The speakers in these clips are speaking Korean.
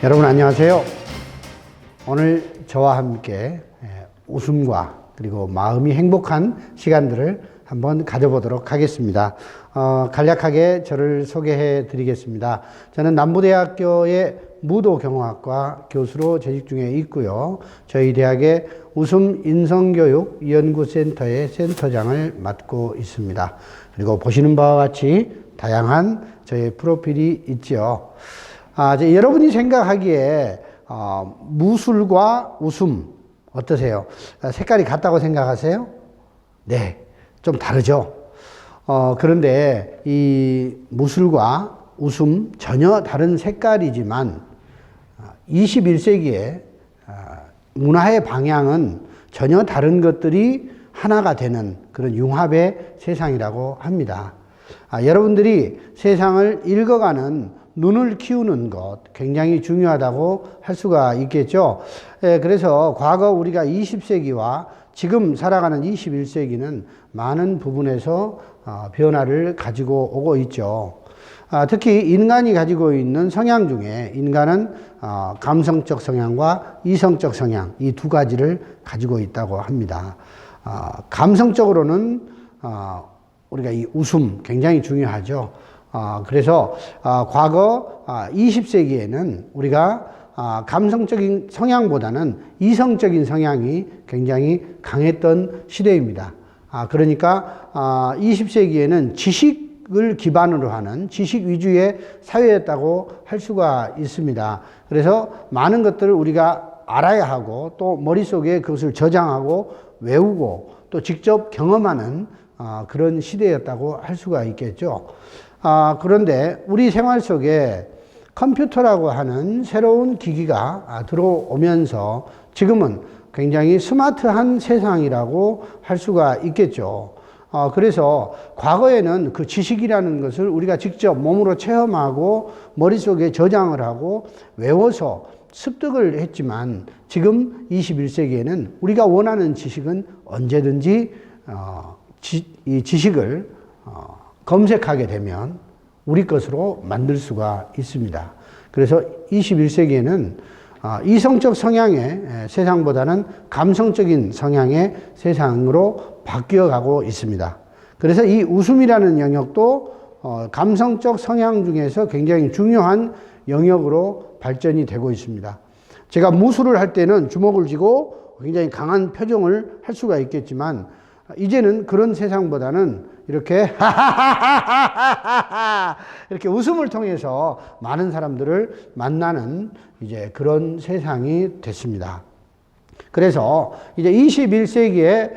여러분 안녕하세요. 오늘 저와 함께 웃음과 그리고 마음이 행복한 시간들을 한번 가져보도록 하겠습니다. 간략하게 저를 소개해 드리겠습니다. 저는 남부대학교의 무도경영학과 교수로 재직 중에 있고요. 저희 대학의 웃음 인성교육 연구센터의 센터장을 맡고 있습니다. 그리고 보시는 바와 같이 다양한 저의 프로필이 있죠. 여러분이 생각하기에 무술과 웃음 어떠세요? 색깔이 같다고 생각하세요? 네, 좀 다르죠. 그런데 이 무술과 웃음 전혀 다른 색깔이지만 21세기에 문화의 방향은 전혀 다른 것들이 하나가 되는 그런 융합의 세상이라고 합니다. 여러분들이 세상을 읽어가는 눈을 키우는 것 굉장히 중요하다고 할 수가 있겠죠. 그래서 과거 우리가 20세기와 지금 살아가는 21세기는 많은 부분에서 변화를 가지고 오고 있죠. 특히 인간이 가지고 있는 성향 중에 인간은 감성적 성향과 이성적 성향 이 두 가지를 가지고 있다고 합니다. 감성적으로는 우리가 이 웃음 굉장히 중요하죠. 그래서 과거 20세기에는 우리가 감성적인 성향보다는 이성적인 성향이 굉장히 강했던 시대입니다. 그러니까 20세기에는 지식을 기반으로 하는 지식 위주의 사회였다고 할 수가 있습니다. 그래서 많은 것들을 우리가 알아야 하고 또 머릿속에 그것을 저장하고 외우고 또 직접 경험하는 그런 시대였다고 할 수가 있겠죠. 그런데 우리 생활 속에 컴퓨터라고 하는 새로운 기기가 들어오면서 지금은 굉장히 스마트한 세상이라고 할 수가 있겠죠. 그래서 과거에는 그 지식이라는 것을 우리가 직접 몸으로 체험하고 머릿속에 저장을 하고 외워서 습득을 했지만 지금 21세기에는 우리가 원하는 지식은 언제든지 이 지식을 검색하게 되면 우리 것으로 만들 수가 있습니다. 그래서 21세기에는 이성적 성향의 세상보다는 감성적인 성향의 세상으로 바뀌어가고 있습니다. 그래서 이 웃음이라는 영역도 감성적 성향 중에서 굉장히 중요한 영역으로 발전이 되고 있습니다. 제가 무술을 할 때는 주먹을 쥐고 굉장히 강한 표정을 할 수가 있겠지만 이제는 그런 세상보다는 이렇게 이렇게 웃음을 통해서 많은 사람들을 만나는 이제 그런 세상이 됐습니다. 그래서 이제 21세기에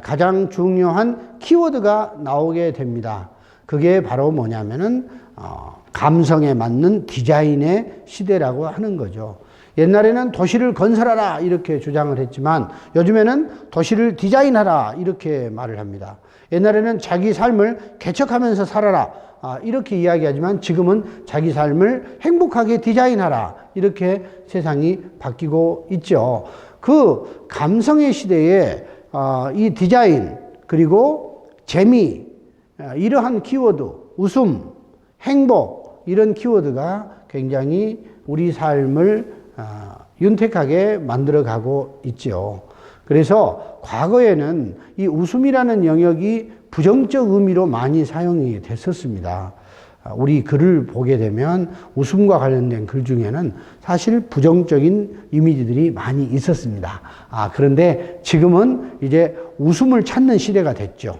가장 중요한 키워드가 나오게 됩니다. 그게 바로 뭐냐면은 감성에 맞는 디자인의 시대라고 하는 거죠. 옛날에는 도시를 건설하라 이렇게 주장을 했지만 요즘에는 도시를 디자인하라 이렇게 말을 합니다. 옛날에는 자기 삶을 개척하면서 살아라 이렇게 이야기하지만 지금은 자기 삶을 행복하게 디자인하라 이렇게 세상이 바뀌고 있죠. 그 감성의 시대에 이 디자인 그리고 재미 이러한 키워드 웃음 행복 이런 키워드가 굉장히 우리 삶을 윤택하게 만들어가고 있죠. 그래서 과거에는 이 웃음이라는 영역이 부정적 의미로 많이 사용이 됐었습니다. 우리 글을 보게 되면 웃음과 관련된 글 중에는 사실 부정적인 이미지들이 많이 있었습니다. 그런데 지금은 이제 웃음을 찾는 시대가 됐죠.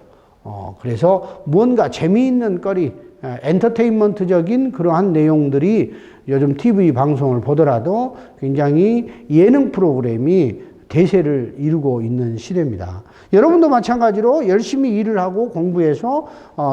그래서 무언가 재미있는 거리, 엔터테인먼트적인 그러한 내용들이 요즘 TV 방송을 보더라도 굉장히 예능 프로그램이 대세를 이루고 있는 시대입니다. 여러분도 마찬가지로 열심히 일을 하고 공부해서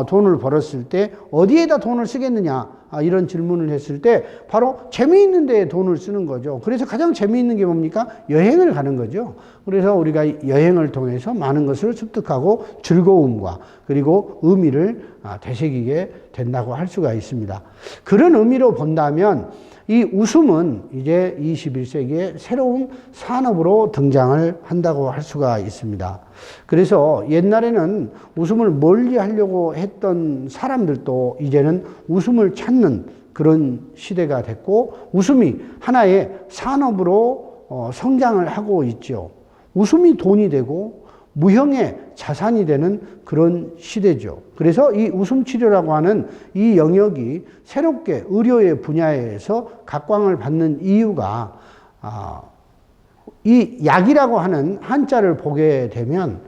돈을 벌었을 때 어디에다 돈을 쓰겠느냐 이런 질문을 했을 때 바로 재미있는 데에 돈을 쓰는 거죠. 그래서 가장 재미있는 게 뭡니까? 여행을 가는 거죠. 그래서 우리가 여행을 통해서 많은 것을 습득하고 즐거움과 그리고 의미를 되새기게 된다고 할 수가 있습니다. 그런 의미로 본다면 이 웃음은 이제 21세기의 새로운 산업으로 등장을 한다고 할 수가 있습니다. 그래서 옛날에는 웃음을 멀리 하려고 했던 사람들도 이제는 웃음을 찾는 그런 시대가 됐고 웃음이 하나의 산업으로 성장을 하고 있죠. 웃음이 돈이 되고 무형의 자산이 되는 그런 시대죠. 그래서 이 웃음 치료라고 하는 이 영역이 새롭게 의료의 분야에서 각광을 받는 이유가 이 약이라고 하는 한자를 보게 되면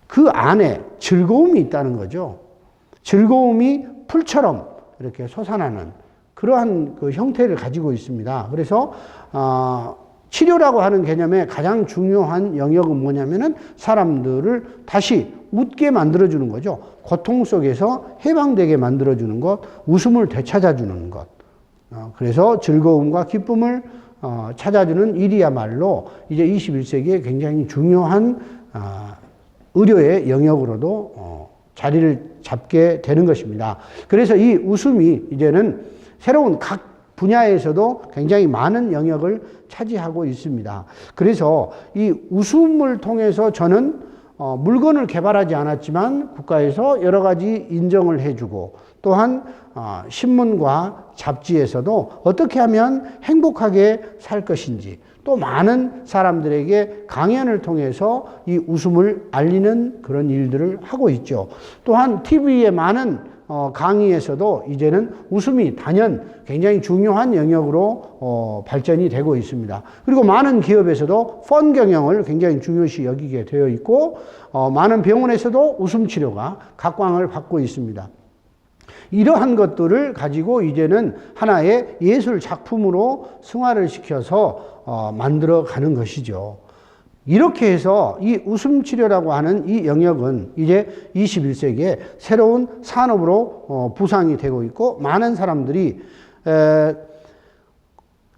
그 안에 즐거움이 있다는 거죠. 즐거움이 풀처럼 이렇게 솟아나는 그러한 그 형태를 가지고 있습니다. 그래서 치료라고 하는 개념의 가장 중요한 영역은 뭐냐면은 사람들을 다시 웃게 만들어주는 거죠. 고통 속에서 해방되게 만들어주는 것, 웃음을 되찾아주는 것. 그래서 즐거움과 기쁨을 찾아주는 일이야말로 이제 21세기에 굉장히 중요한 의료의 영역으로도 자리를 잡게 되는 것입니다. 그래서 이 웃음이 이제는 새로운 각 분야에서도 굉장히 많은 영역을 차지하고 있습니다. 그래서 이 웃음을 통해서 저는 물건을 개발하지 않았지만 국가에서 여러 가지 인정을 해주고 또한 신문과 잡지에서도 어떻게 하면 행복하게 살 것인지 또 많은 사람들에게 강연을 통해서 이 웃음을 알리는 그런 일들을 하고 있죠. 또한 TV의 많은 강의에서도 이제는 웃음이 단연 굉장히 중요한 영역으로 발전이 되고 있습니다. 그리고 많은 기업에서도 펀 경영을 굉장히 중요시 여기게 되어 있고 많은 병원에서도 웃음 치료가 각광을 받고 있습니다. 이러한 것들을 가지고 이제는 하나의 예술 작품으로 승화를 시켜서 만들어 가는 것이죠. 이렇게 해서 이 웃음 치료라고 하는 이 영역은 이제 21세기에 새로운 산업으로 부상이 되고 있고 많은 사람들이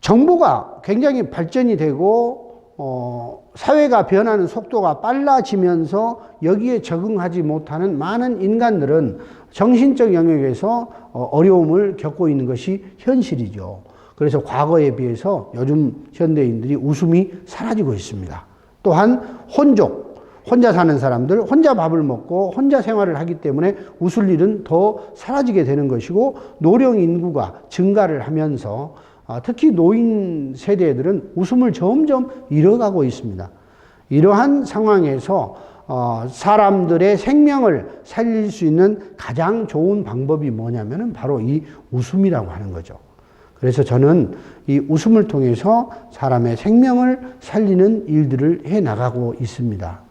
정보가 굉장히 발전이 되고 사회가 변하는 속도가 빨라지면서 여기에 적응하지 못하는 많은 인간들은 정신적 영역에서 어려움을 겪고 있는 것이 현실이죠. 그래서 과거에 비해서 요즘 현대인들이 웃음이 사라지고 있습니다. 또한 혼자 사는 사람들, 혼자 밥을 먹고 혼자 생활을 하기 때문에 웃을 일은 더 사라지게 되는 것이고 노령 인구가 증가를 하면서 특히 노인 세대들은 웃음을 점점 잃어가고 있습니다. 이러한 상황에서 사람들의 생명을 살릴 수 있는 가장 좋은 방법이 뭐냐면은 바로 이 웃음이라고 하는 거죠. 그래서 저는 이 웃음을 통해서 사람의 생명을 살리는 일들을 해 나가고 있습니다.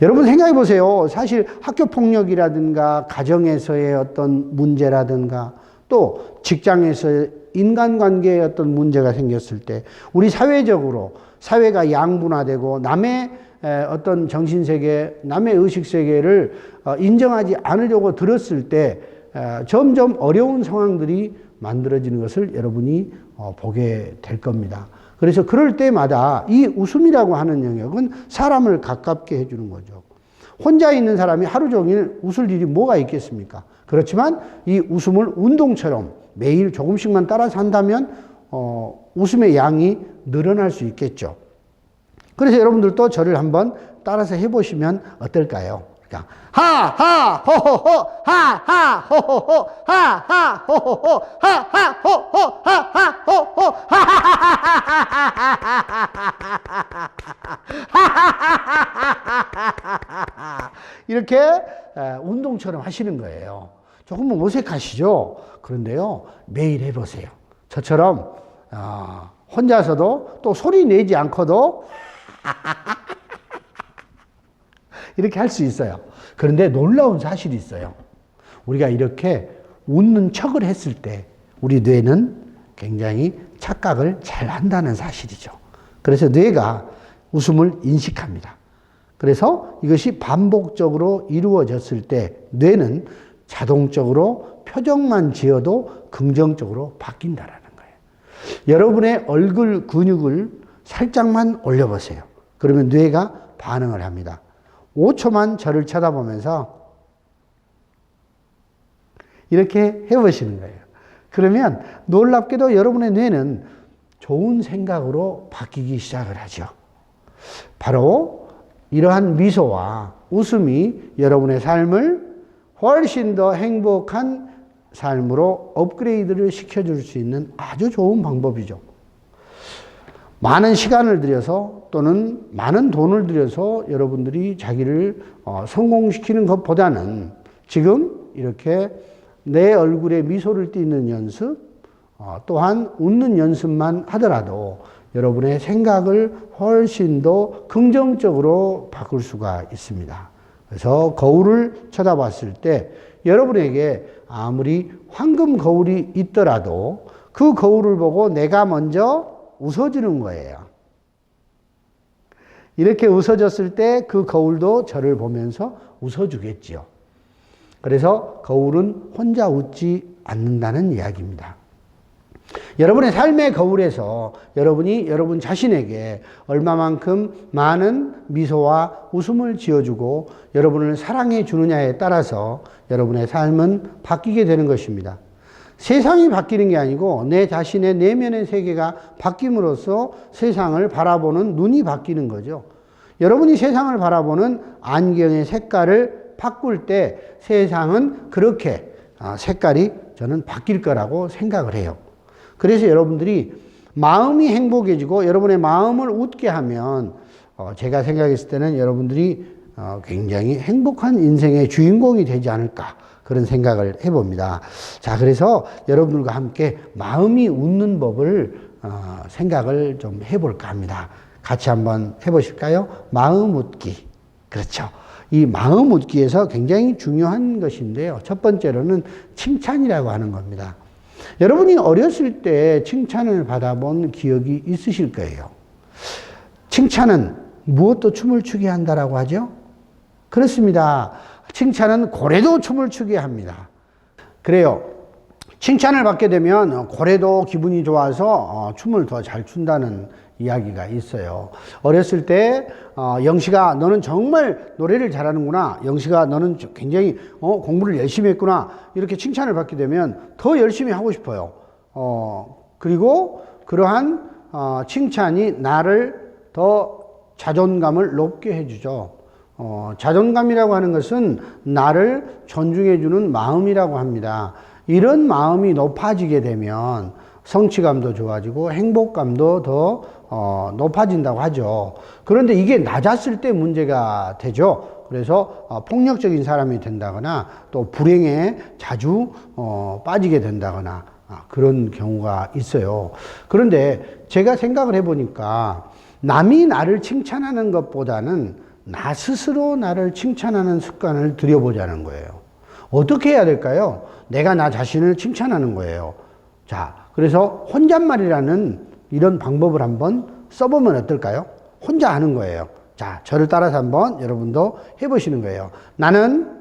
여러분 생각해 보세요. 사실 학교 폭력이라든가 가정에서의 어떤 문제라든가 또 직장에서의 인간관계에 어떤 문제가 생겼을 때 우리 사회적으로 사회가 양분화되고 남의 어떤 정신세계, 남의 의식세계를 인정하지 않으려고 들었을 때 점점 어려운 상황들이 만들어지는 것을 여러분이 보게 될 겁니다. 그래서 그럴 때마다 이 웃음이라고 하는 영역은 사람을 가깝게 해주는 거죠. 혼자 있는 사람이 하루 종일 웃을 일이 뭐가 있겠습니까? 그렇지만 이 웃음을 운동처럼 매일 조금씩만 따라서 한다면 웃음의 양이 늘어날 수 있겠죠. 그래서 여러분들도 저를 한번 따라서 해보시면 어떨까요? 그러니까 하하 호호호 하하 호호호 하하 호호호 하하 호호 하하 호호 이렇게 운동처럼 하시는 거예요. 조금 어색하시죠? 그런데요 매일 해보세요. 저처럼 혼자서도 또 소리 내지 않고도 이렇게 할 수 있어요. 그런데 놀라운 사실이 있어요. 우리가 이렇게 웃는 척을 했을 때 우리 뇌는 굉장히 착각을 잘 한다는 사실이죠. 그래서 뇌가 웃음을 인식합니다. 그래서 이것이 반복적으로 이루어졌을 때 뇌는 자동적으로 표정만 지어도 긍정적으로 바뀐다라는 거예요. 여러분의 얼굴 근육을 살짝만 올려보세요. 그러면 뇌가 반응을 합니다. 5초만 저를 쳐다보면서 이렇게 해보시는 거예요. 그러면 놀랍게도 여러분의 뇌는 좋은 생각으로 바뀌기 시작을 하죠. 바로 이러한 미소와 웃음이 여러분의 삶을 훨씬 더 행복한 삶으로 업그레이드를 시켜줄 수 있는 아주 좋은 방법이죠. 많은 시간을 들여서 또는 많은 돈을 들여서 여러분들이 자기를 성공시키는 것보다는 지금 이렇게 내 얼굴에 미소를 띠는 연습, 또한 웃는 연습만 하더라도 여러분의 생각을 훨씬 더 긍정적으로 바꿀 수가 있습니다. 그래서 거울을 쳐다봤을 때 여러분에게 아무리 황금 거울이 있더라도 그 거울을 보고 내가 먼저 웃어주는 거예요. 이렇게 웃어줬을 때 그 거울도 저를 보면서 웃어주겠지요. 그래서 거울은 혼자 웃지 않는다는 이야기입니다. 여러분의 삶의 거울에서 여러분이 여러분 자신에게 얼마만큼 많은 미소와 웃음을 지어주고 여러분을 사랑해 주느냐에 따라서 여러분의 삶은 바뀌게 되는 것입니다. 세상이 바뀌는 게 아니고 내 자신의 내면의 세계가 바뀜으로써 세상을 바라보는 눈이 바뀌는 거죠. 여러분이 세상을 바라보는 안경의 색깔을 바꿀 때 세상은 그렇게 색깔이 저는 바뀔 거라고 생각을 해요. 그래서 여러분들이 마음이 행복해지고 여러분의 마음을 웃게 하면 제가 생각했을 때는 여러분들이 굉장히 행복한 인생의 주인공이 되지 않을까 그런 생각을 해봅니다. 자, 그래서 여러분들과 함께 마음이 웃는 법을 생각을 좀 해볼까 합니다. 같이 한번 해보실까요? 마음 웃기. 그렇죠. 이 마음 웃기에서 굉장히 중요한 것인데요. 첫 번째로는 칭찬이라고 하는 겁니다. 여러분이 어렸을 때 칭찬을 받아본 기억이 있으실 거예요. 칭찬은 무엇도 춤을 추게 한다라고 하죠? 그렇습니다. 칭찬은 고래도 춤을 추게 합니다. 그래요. 칭찬을 받게 되면 고래도 기분이 좋아서 춤을 더 잘 춘다는 이야기가 있어요. 어렸을 때 영식아 너는 정말 노래를 잘하는구나. 영식아 너는 굉장히 공부를 열심히 했구나. 이렇게 칭찬을 받게 되면 더 열심히 하고 싶어요. 그리고 그러한 칭찬이 나를 더 자존감을 높게 해주죠. 자존감이라고 하는 것은 나를 존중해주는 마음이라고 합니다. 이런 마음이 높아지게 되면 성취감도 좋아지고 행복감도 더 높아진다고 하죠. 그런데 이게 낮았을 때 문제가 되죠. 그래서 폭력적인 사람이 된다거나 또 불행에 자주 빠지게 된다거나 그런 경우가 있어요. 그런데 제가 생각을 해보니까 남이 나를 칭찬하는 것보다는 나 스스로 나를 칭찬하는 습관을 들여보자는 거예요. 어떻게 해야 될까요? 내가 나 자신을 칭찬하는 거예요. 자, 그래서 혼잣말이라는 이런 방법을 한번 써보면 어떨까요? 혼자 하는 거예요. 자, 저를 따라서 한번 여러분도 해보시는 거예요. 나는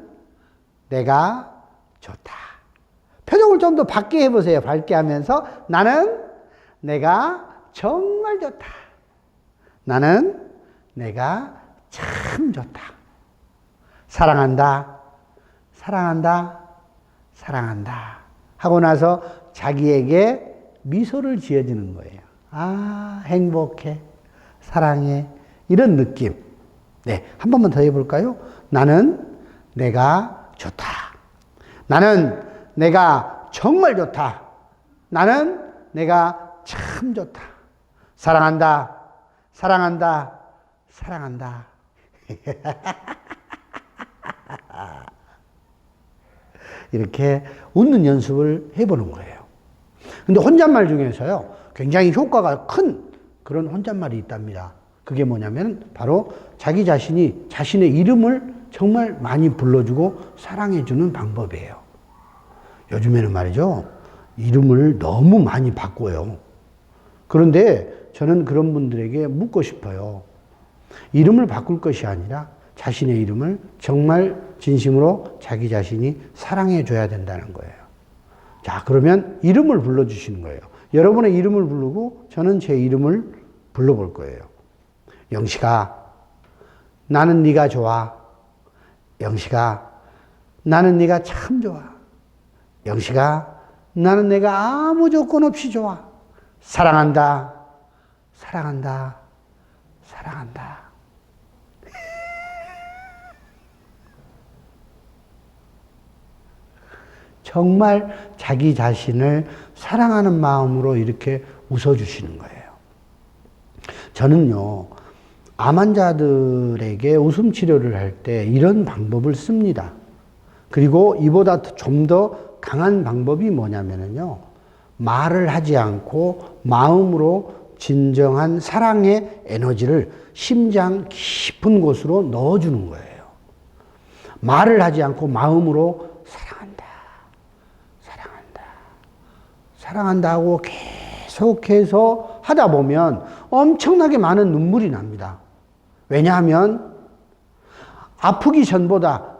내가 좋다. 표정을 좀 더 밝게 해보세요. 밝게 하면서 나는 내가 정말 좋다. 나는 내가 참 좋다. 사랑한다. 사랑한다. 사랑한다. 하고 나서 자기에게 미소를 지어주는 거예요. 아, 행복해. 사랑해. 이런 느낌. 네, 한 번만 더 해볼까요? 나는 내가 좋다. 나는 내가 정말 좋다. 나는 내가 참 좋다. 사랑한다. 사랑한다. 사랑한다. 이렇게 웃는 연습을 해보는 거예요. 근데 혼잣말 중에서요, 굉장히 효과가 큰 그런 혼잣말이 있답니다. 그게 뭐냐면 바로 자기 자신이 자신의 이름을 정말 많이 불러주고 사랑해주는 방법이에요. 요즘에는 말이죠, 이름을 너무 많이 바꿔요. 그런데 저는 그런 분들에게 묻고 싶어요. 이름을 바꿀 것이 아니라 자신의 이름을 정말 진심으로 자기 자신이 사랑해 줘야 된다는 거예요. 자, 그러면 이름을 불러주시는 거예요. 여러분의 이름을 부르고 저는 제 이름을 불러볼 거예요. 영식아, 나는 네가 좋아. 영식아, 나는 네가 참 좋아. 영식아, 나는 내가 아무 조건 없이 좋아. 사랑한다. 사랑한다. 사랑한다. 정말 자기 자신을 사랑하는 마음으로 이렇게 웃어주시는 거예요. 저는요, 암 환자들에게 웃음 치료를 할 때 이런 방법을 씁니다. 그리고 이보다 좀 더 강한 방법이 뭐냐면요, 말을 하지 않고 마음으로 진정한 사랑의 에너지를 심장 깊은 곳으로 넣어주는 거예요. 말을 하지 않고 마음으로 사랑한다, 사랑한다, 사랑한다 하고 계속해서 하다 보면 엄청나게 많은 눈물이 납니다. 왜냐하면 아프기 전보다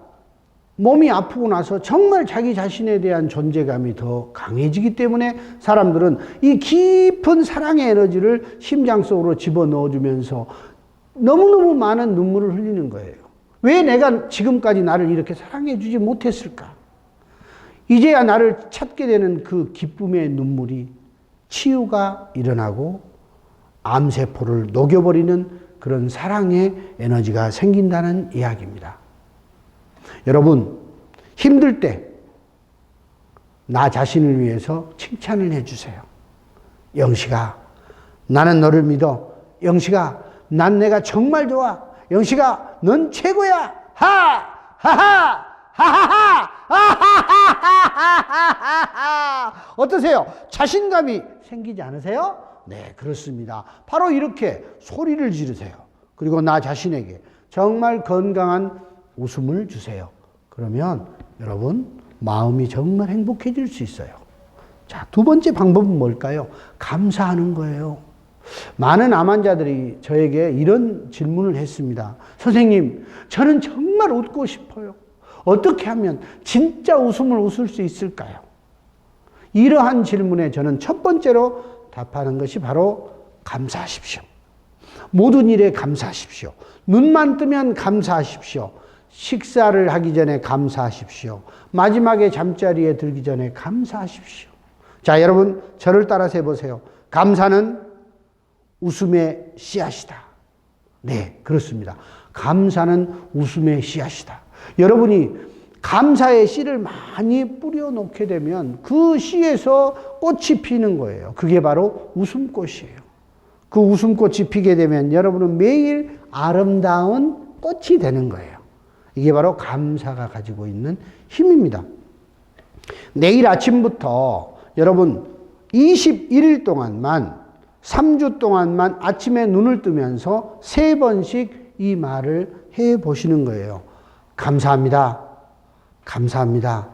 몸이 아프고 나서 정말 자기 자신에 대한 존재감이 더 강해지기 때문에 사람들은 이 깊은 사랑의 에너지를 심장 속으로 집어넣어주면서 너무너무 많은 눈물을 흘리는 거예요. 왜 내가 지금까지 나를 이렇게 사랑해주지 못했을까? 이제야 나를 찾게 되는 그 기쁨의 눈물이 치유가 일어나고 암세포를 녹여버리는 그런 사랑의 에너지가 생긴다는 이야기입니다. 여러분, 힘들 때 나 자신을 위해서 칭찬을 해주세요. 영식아, 나는 너를 믿어. 영식아, 난 내가 정말 좋아. 영식아, 넌 최고야. 하! 하하! 하하하! 하하하하하하하! 어떠세요? 자신감이 생기지 않으세요? 네, 그렇습니다. 바로 이렇게 소리를 지르세요. 그리고 나 자신에게 정말 건강한 웃음을 주세요. 그러면 여러분, 마음이 정말 행복해질 수 있어요. 자, 두 번째 방법은 뭘까요? 감사하는 거예요. 많은 암 환자들이 저에게 이런 질문을 했습니다. 선생님, 저는 정말 웃고 싶어요. 어떻게 하면 진짜 웃음을 웃을 수 있을까요? 이러한 질문에 저는 첫 번째로 답하는 것이 바로 감사하십시오. 모든 일에 감사하십시오. 눈만 뜨면 감사하십시오. 식사를 하기 전에 감사하십시오. 마지막에 잠자리에 들기 전에 감사하십시오. 자, 여러분, 저를 따라서 해보세요. 감사는 웃음의 씨앗이다. 네, 그렇습니다. 감사는 웃음의 씨앗이다. 여러분이 감사의 씨를 많이 뿌려놓게 되면 그 씨에서 꽃이 피는 거예요. 그게 바로 웃음꽃이에요. 그 웃음꽃이 피게 되면 여러분은 매일 아름다운 꽃이 되는 거예요. 이게 바로 감사가 가지고 있는 힘입니다. 내일 아침부터 여러분 21일 동안만, 3주 동안만 아침에 눈을 뜨면서 3번씩 이 말을 해 보시는 거예요. 감사합니다. 감사합니다.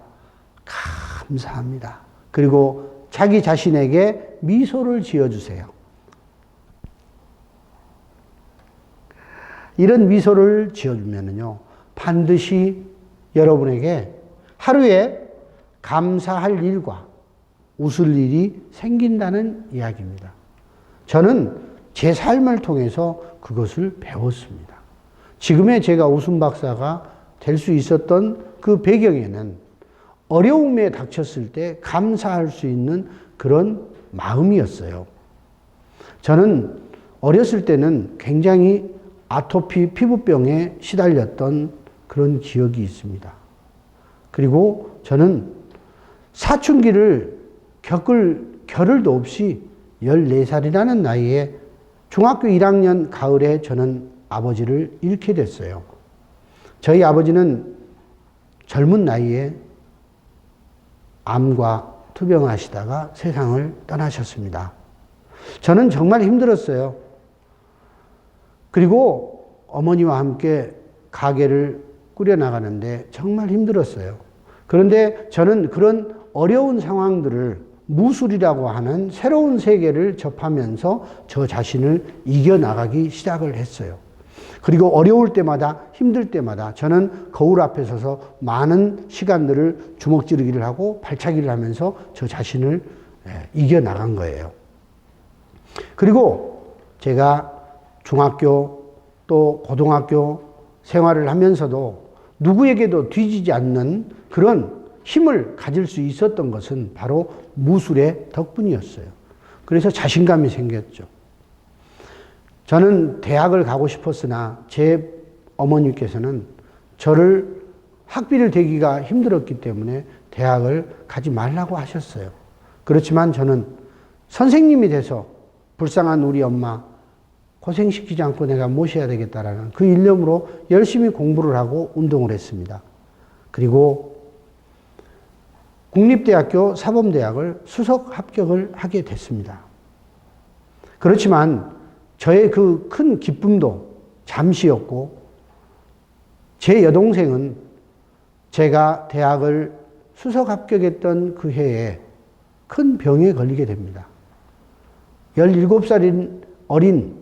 감사합니다. 그리고 자기 자신에게 미소를 지어주세요. 이런 미소를 지어주면요, 반드시 여러분에게 하루에 감사할 일과 웃을 일이 생긴다는 이야기입니다. 저는 제 삶을 통해서 그것을 배웠습니다. 지금의 제가 웃음 박사가 될 수 있었던 그 배경에는 어려움에 닥쳤을 때 감사할 수 있는 그런 마음이었어요. 저는 어렸을 때는 굉장히 아토피 피부병에 시달렸던 그런 기억이 있습니다. 그리고 저는 사춘기를 겪을 겨를도 없이 14살이라는 나이에 중학교 1학년 가을에 저는 아버지를 잃게 됐어요. 저희 아버지는 젊은 나이에 암과 투병하시다가 세상을 떠나셨습니다. 저는 정말 힘들었어요. 그리고 어머니와 함께 가게를 꾸려나가는데 정말 힘들었어요. 그런데 저는 그런 어려운 상황들을 무술이라고 하는 새로운 세계를 접하면서 저 자신을 이겨나가기 시작을 했어요. 그리고 어려울 때마다, 힘들 때마다 저는 거울 앞에 서서 많은 시간들을 주먹지르기를 하고 발차기를 하면서 저 자신을 이겨나간 거예요. 그리고 제가 중학교 또 고등학교 생활을 하면서도 누구에게도 뒤지지 않는 그런 힘을 가질 수 있었던 것은 바로 무술의 덕분이었어요. 그래서 자신감이 생겼죠. 저는 대학을 가고 싶었으나 제 어머니께서는 저를 학비를 대기가 힘들었기 때문에 대학을 가지 말라고 하셨어요. 그렇지만 저는 선생님이 돼서 불쌍한 우리 엄마 고생시키지 않고 내가 모셔야 되겠다라는 그 일념으로 열심히 공부를 하고 운동을 했습니다. 그리고 국립대학교 사범대학을 수석 합격을 하게 됐습니다. 그렇지만 저의 그 큰 기쁨도 잠시였고 제 여동생은 제가 대학을 수석 합격했던 그 해에 큰 병에 걸리게 됩니다. 17살인 어린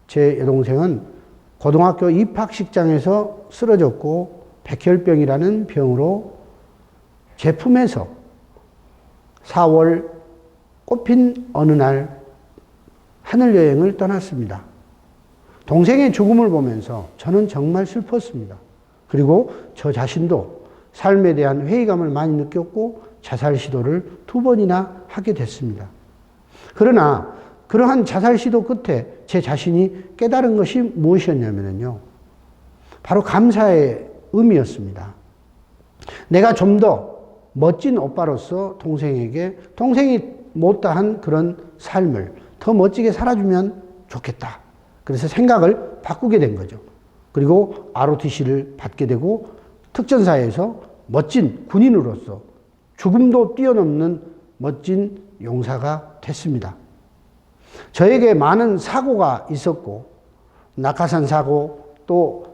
제 여동생은 고등학교 입학식장에서 쓰러졌고 백혈병이라는 병으로 제 품에서 4월 꽃핀 어느 날 하늘여행을 떠났습니다. 동생의 죽음을 보면서 저는 정말 슬펐습니다. 그리고 저 자신도 삶에 대한 회의감을 많이 느꼈고 자살 시도를 2번이나 하게 됐습니다. 그러나 그러한 자살 시도 끝에 제 자신이 깨달은 것이 무엇이었냐면요. 바로 감사의 의미였습니다. 내가 좀 더 멋진 오빠로서 동생이 못다한 그런 삶을 더 멋지게 살아주면 좋겠다. 그래서 생각을 바꾸게 된 거죠. 그리고 ROTC를 받게 되고 특전사에서 멋진 군인으로서 죽음도 뛰어넘는 멋진 용사가 됐습니다. 저에게 많은 사고가 있었고 낙하산 사고 또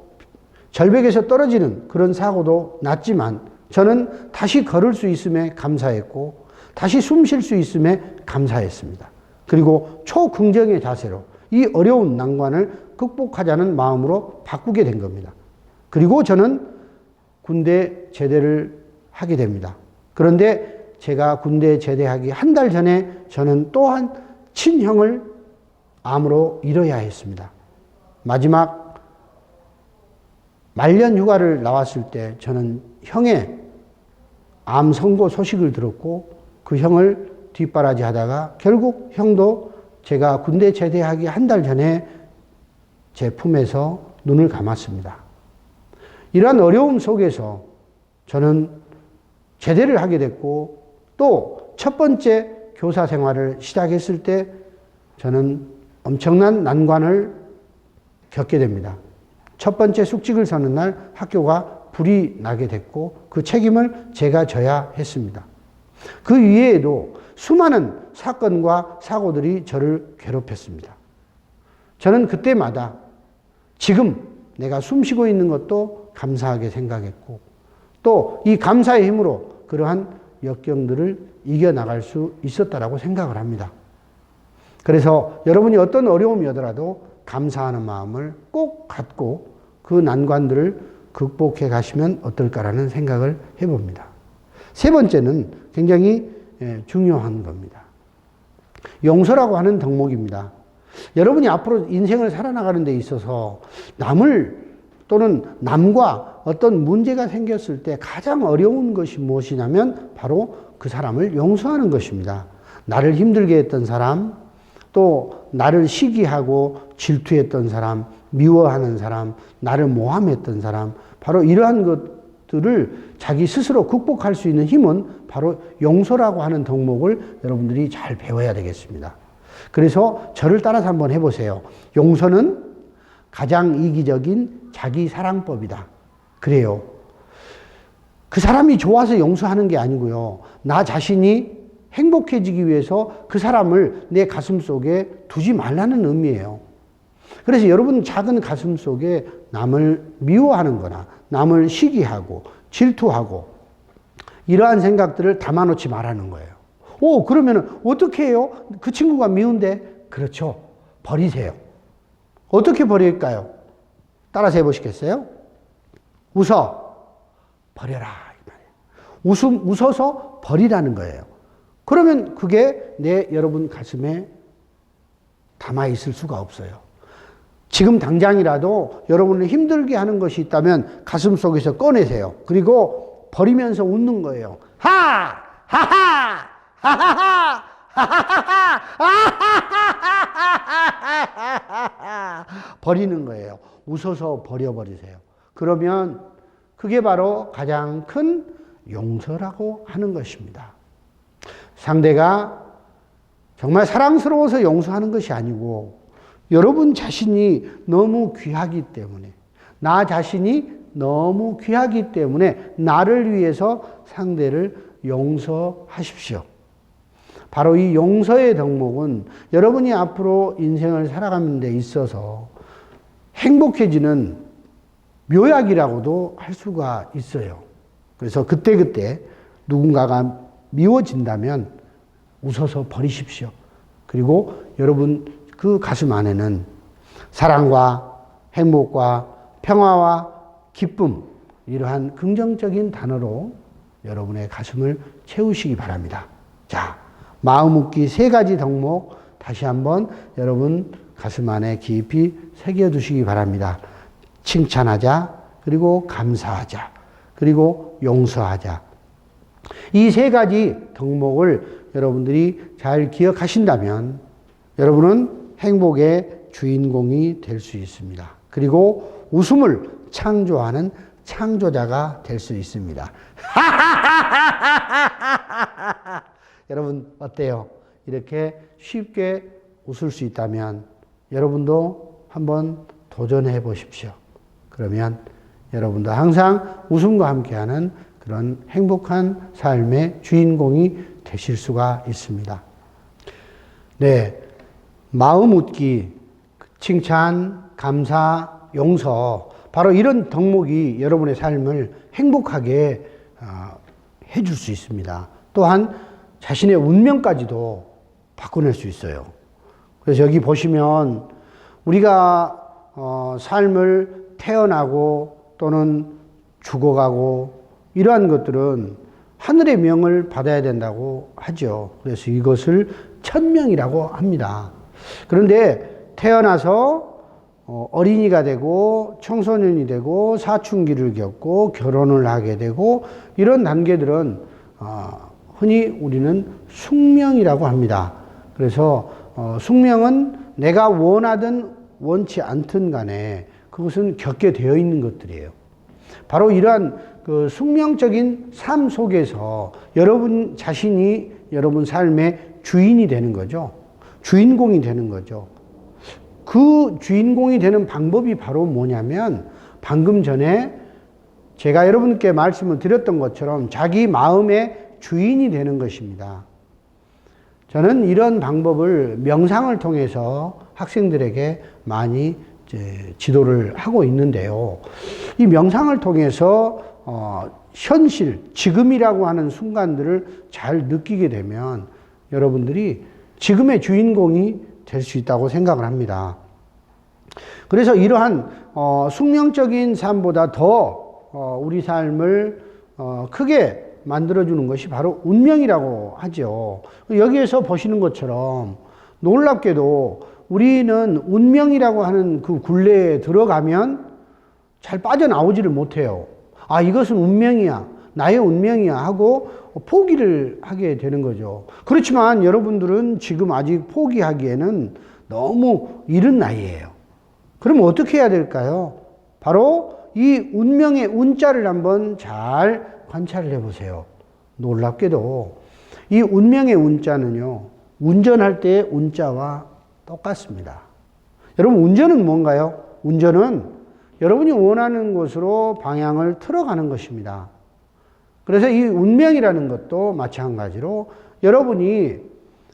절벽에서 떨어지는 그런 사고도 났지만 저는 다시 걸을 수 있음에 감사했고 다시 숨 쉴 수 있음에 감사했습니다. 그리고 초긍정의 자세로 이 어려운 난관을 극복하자는 마음으로 바꾸게 된 겁니다. 그리고 저는 군대 제대를 하게 됩니다. 그런데 제가 군대 제대하기 한 달 전에 저는 또한 친형을 암으로 잃어야 했습니다. 마지막 말년 휴가를 나왔을 때 저는 형의 암 선고 소식을 들었고 그 형을 뒷바라지 하다가 결국 형도 제가 군대 제대하기 한 달 전에 제 품에서 눈을 감았습니다. 이러한 어려움 속에서 저는 제대를 하게 됐고 또 첫 번째 교사 생활을 시작했을 때 저는 엄청난 난관을 겪게 됩니다. 첫 번째 숙직을 서는 날 학교가 불이 나게 됐고 그 책임을 제가 져야 했습니다. 그 이외에도 수많은 사건과 사고들이 저를 괴롭혔습니다. 저는 그때마다 지금 내가 숨쉬고 있는 것도 감사하게 생각했고 또 이 감사의 힘으로 그러한 역경들을 이겨나갈 수 있었다라고 생각을 합니다. 그래서 여러분이 어떤 어려움이 오더라도 감사하는 마음을 꼭 갖고 그 난관들을 극복해 가시면 어떨까라는 생각을 해봅니다. 세 번째는 굉장히 중요한 겁니다. 용서라고 하는 덕목입니다. 여러분이 앞으로 인생을 살아나가는 데 있어서 또는 남과 어떤 문제가 생겼을 때 가장 어려운 것이 무엇이냐면 바로 그 사람을 용서하는 것입니다. 나를 힘들게 했던 사람, 또 나를 시기하고 질투했던 사람, 미워하는 사람, 나를 모함했던 사람, 바로 이러한 것들을 자기 스스로 극복할 수 있는 힘은 바로 용서라고 하는 덕목을 여러분들이 잘 배워야 되겠습니다. 그래서 저를 따라서 한번 해보세요. 용서는 가장 이기적인 자기 사랑법이다. 그래요. 그 사람이 좋아서 용서하는 게 아니고요. 나 자신이 행복해지기 위해서 그 사람을 내 가슴 속에 두지 말라는 의미예요. 그래서 여러분 작은 가슴 속에 남을 미워하는 거나 남을 시기하고 질투하고 이러한 생각들을 담아놓지 말라는 거예요. 그러면 어떻게 해요? 그 친구가 미운데? 그렇죠. 버리세요. 어떻게 버릴까요? 따라서 해보시겠어요? 버려라. 웃어서 버리라는 거예요. 그러면 그게 여러분 가슴에 담아있을 수가 없어요. 지금 당장이라도 여러분을 힘들게 하는 것이 있다면 가슴 속에서 꺼내세요. 그리고 버리면서 웃는 거예요. 하하하! 하하하! 하하하! 버리는 거예요. 웃어서 버려버리세요. 그러면 그게 바로 가장 큰 용서라고 하는 것입니다. 상대가 정말 사랑스러워서 용서하는 것이 아니고 여러분 자신이 너무 귀하기 때문에, 나 자신이 너무 귀하기 때문에 나를 위해서 상대를 용서하십시오. 바로 이 용서의 덕목은 여러분이 앞으로 인생을 살아가는 데 있어서 행복해지는 묘약이라고도 할 수가 있어요. 그래서 그때그때 누군가가 미워진다면 웃어서 버리십시오. 그리고 여러분 그 가슴 안에는 사랑과 행복과 평화와 기쁨, 이러한 긍정적인 단어로 여러분의 가슴을 채우시기 바랍니다. 자, 마음 웃기 3가지 덕목 다시 한번 여러분 가슴 안에 깊이 새겨두시기 바랍니다. 칭찬하자, 그리고 감사하자, 그리고 용서하자. 이 3가지 덕목을 여러분들이 잘 기억하신다면 여러분은 행복의 주인공이 될 수 있습니다. 그리고 웃음을 창조하는 창조자가 될 수 있습니다. 여러분 어때요? 이렇게 쉽게 웃을 수 있다면 여러분도 한번 도전해 보십시오. 그러면 여러분도 항상 웃음과 함께하는 그런 행복한 삶의 주인공이 되실 수가 있습니다. 네, 마음 웃기, 칭찬, 감사, 용서, 바로 이런 덕목이 여러분의 삶을 행복하게 해줄 수 있습니다. 또한 자신의 운명까지도 바꿔낼 수 있어요. 그래서 여기 보시면 우리가 삶을 태어나고 또는 죽어가고 이러한 것들은 하늘의 명을 받아야 된다고 하죠. 그래서 이것을 천명이라고 합니다. 그런데 태어나서 어린이가 되고 청소년이 되고 사춘기를 겪고 결혼을 하게 되고 이런 단계들은 흔히 우리는 숙명이라고 합니다. 그래서 숙명은 내가 원하든 원치 않든 간에 그것은 겪게 되어 있는 것들이에요. 바로 이러한 그 숙명적인 삶 속에서 여러분 자신이 여러분 삶의 주인이 되는 거죠. 주인공이 되는 거죠. 그 주인공이 되는 방법이 바로 뭐냐면 방금 전에 제가 여러분께 말씀을 드렸던 것처럼 자기 마음의 주인이 되는 것입니다. 저는 이런 방법을 명상을 통해서 학생들에게 많이 지도를 하고 있는데요. 이 명상을 통해서 현실, 지금이라고 하는 순간들을 잘 느끼게 되면 여러분들이 지금의 주인공이 될 수 있다고 생각을 합니다. 그래서 이러한 숙명적인 삶보다 더 우리 삶을 크게 만들어주는 것이 바로 운명이라고 하죠. 여기에서 보시는 것처럼 놀랍게도 우리는 운명이라고 하는 그 굴레에 들어가면 잘 빠져나오지를 못해요. 아, 이것은 운명이야, 나의 운명이야 하고 포기를 하게 되는 거죠. 그렇지만 여러분들은 지금 아직 포기하기에는 너무 이른 나이예요. 그럼 어떻게 해야 될까요? 바로 이 운명의 운자를 한번 잘 관찰을 해보세요. 놀랍게도 이 운명의 운자는요, 운전할 때의 운자와 똑같습니다. 여러분, 운전은 뭔가요? 운전은 여러분이 원하는 곳으로 방향을 틀어가는 것입니다. 그래서 이 운명이라는 것도 마찬가지로 여러분이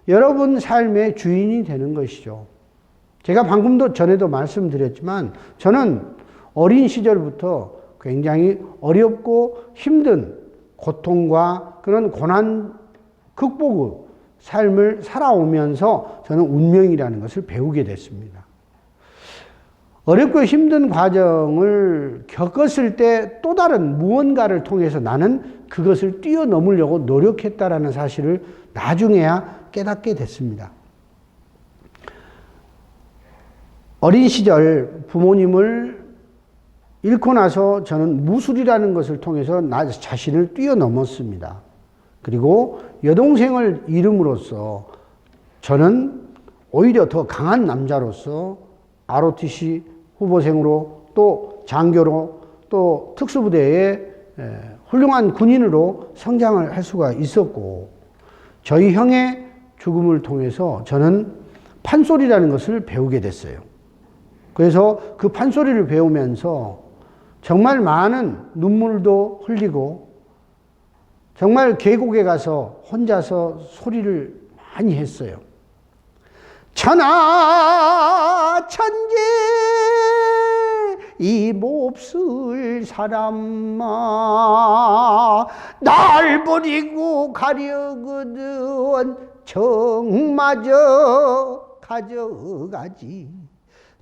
여러분 삶의 주인이 되는 것이죠. 제가 방금도 전에도 말씀드렸지만 저는 어린 시절부터 굉장히 어렵고 힘든 고통과 그런 고난 극복의 삶을 살아오면서 저는 운명이라는 것을 배우게 됐습니다. 어렵고 힘든 과정을 겪었을 때 또 다른 무언가를 통해서 나는 그것을 뛰어넘으려고 노력했다라는 사실을 나중에야 깨닫게 됐습니다. 어린 시절 부모님을 잃고 나서 저는 무술이라는 것을 통해서 나 자신을 뛰어넘었습니다. 그리고 여동생을 잃음으로써 저는 오히려 더 강한 남자로서 ROTC 후보생으로 또 장교로 또 특수부대에 훌륭한 군인으로 성장을 할 수가 있었고, 저희 형의 죽음을 통해서 저는 판소리라는 것을 배우게 됐어요. 그래서 그 판소리를 배우면서 정말 많은 눈물도 흘리고, 정말 계곡에 가서 혼자서 소리를 많이 했어요. 천하천지 이 몹쓸 사람아, 날 버리고 가려거든 정마저 가져가지.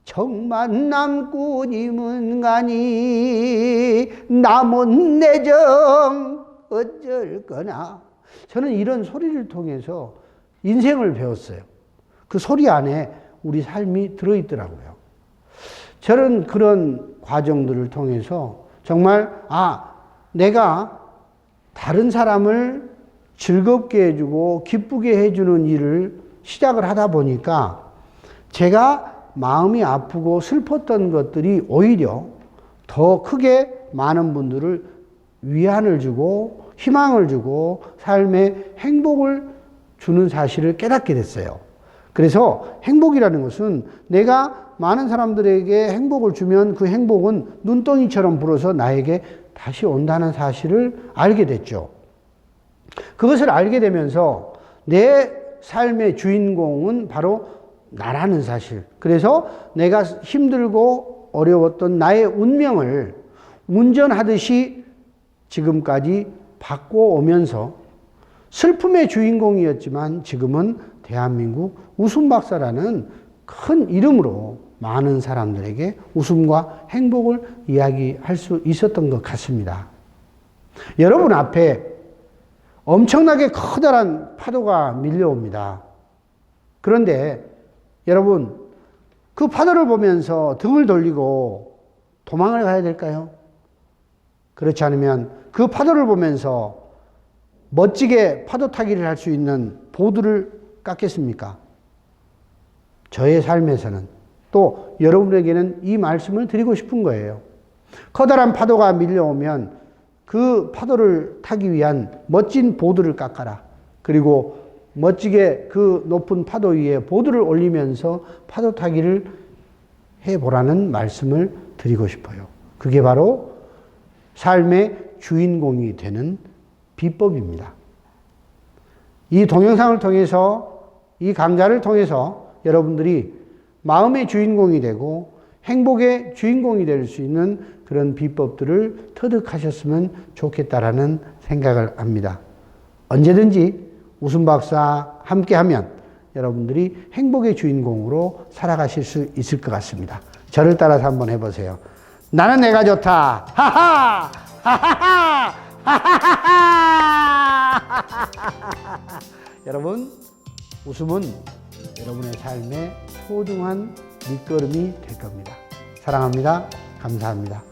정만 남고 님은 가니 남은 내 정 어쩔 거나. 저는 이런 소리를 통해서 인생을 배웠어요. 그 소리 안에 우리 삶이 들어있더라고요. 저는 그런 과정들을 통해서 정말 내가 다른 사람을 즐겁게 해주고 기쁘게 해주는 일을 시작을 하다 보니까 제가 마음이 아프고 슬펐던 것들이 오히려 더 크게 많은 분들을 위안을 주고 희망을 주고 삶에 행복을 주는 사실을 깨닫게 됐어요. 그래서 행복이라는 것은 내가 많은 사람들에게 행복을 주면 그 행복은 눈덩이처럼 불어서 나에게 다시 온다는 사실을 알게 됐죠. 그것을 알게 되면서 내 삶의 주인공은 바로 나라는 사실. 그래서 내가 힘들고 어려웠던 나의 운명을 운전하듯이 지금까지 바꿔오면서 슬픔의 주인공이었지만 지금은 대한민국 웃음박사라는 큰 이름으로 많은 사람들에게 웃음과 행복을 이야기할 수 있었던 것 같습니다. 여러분 앞에 엄청나게 커다란 파도가 밀려옵니다. 그런데 여러분, 그 파도를 보면서 등을 돌리고 도망을 가야 될까요? 그렇지 않으면 그 파도를 보면서 멋지게 파도 타기를 할 수 있는 보드를 깎겠습니까? 저의 삶에서는 또 여러분에게는 이 말씀을 드리고 싶은 거예요. 커다란 파도가 밀려오면 그 파도를 타기 위한 멋진 보드를 깎아라. 그리고 멋지게 그 높은 파도 위에 보드를 올리면서 파도 타기를 해보라는 말씀을 드리고 싶어요. 그게 바로 삶의 주인공이 되는 비법입니다. 이 동영상을 통해서, 이 강좌를 통해서 여러분들이 마음의 주인공이 되고 행복의 주인공이 될 수 있는 그런 비법들을 터득하셨으면 좋겠다라는 생각을 합니다. 언제든지 웃음박사 함께하면 여러분들이 행복의 주인공으로 살아가실 수 있을 것 같습니다. 저를 따라서 한번 해보세요. 나는 내가 좋다. 하하! 하하하! 하하하! 여러분, 웃음은 여러분의 삶의 소중한 밑거름이 될 겁니다. 사랑합니다. 감사합니다.